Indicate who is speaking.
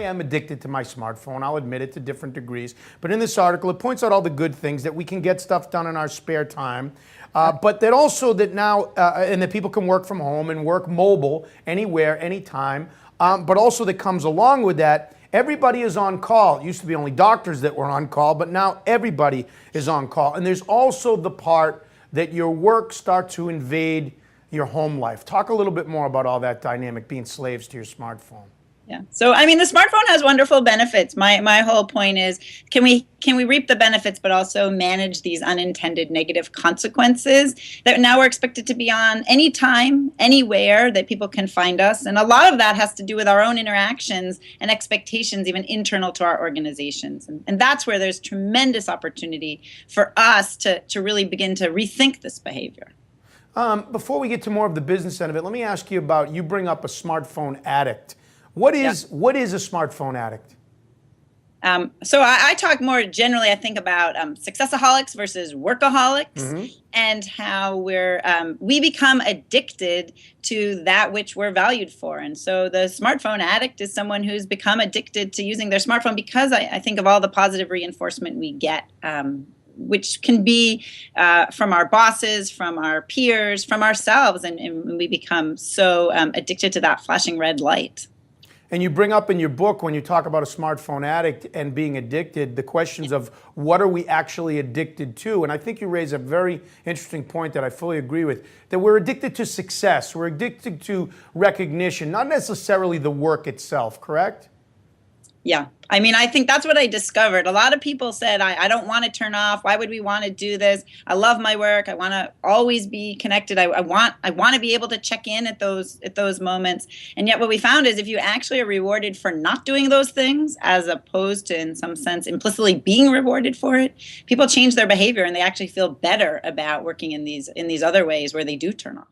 Speaker 1: am addicted to my smartphone. I'll admit it to different degrees. But in this article, it points out all the good things that we can get stuff done in our spare time. But that also that now, and that people can work from home and work mobile anywhere, anytime. But also that comes along with that, everybody is on call. It used to be only doctors that were on call, but now everybody is on call. And there's also the part that your work starts to invade your home life. Talk a little bit more about all that dynamic, being slaves to your smartphone.
Speaker 2: Yeah. So, I mean, the smartphone has wonderful benefits. My whole point is, can we reap the benefits, but also manage these unintended negative consequences that now we're expected to be on anytime, anywhere that people can find us. And a lot of that has to do with our own interactions and expectations, even internal to our organizations. And that's where there's tremendous opportunity for us to really begin to rethink this behavior.
Speaker 1: Before we get to more of the business end of it, let me ask you about, you bring up a smartphone addict. What is a smartphone addict?
Speaker 2: So I talk more generally, I think, about successaholics versus workaholics, and how we become addicted to that which we're valued for. And so the smartphone addict is someone who's become addicted to using their smartphone because I think of all the positive reinforcement we get, which can be from our bosses, from our peers, from ourselves, and we become so addicted to that flashing red light.
Speaker 1: And you bring up in your book, when you talk about a smartphone addict and being addicted, the questions of what are we actually addicted to? And I think you raise a very interesting point that I fully agree with, that we're addicted to success. We're addicted to recognition, not necessarily the work itself, correct?
Speaker 2: Yeah. I mean, I think that's what I discovered. A lot of people said, I don't want to turn off. Why would we want to do this? I love my work. I want to always be connected. I want to be able to check in at those moments. And yet what we found is if you actually are rewarded for not doing those things, as opposed to, in some sense, implicitly being rewarded for it, people change their behavior and they actually feel better about working in these other ways where they do turn off.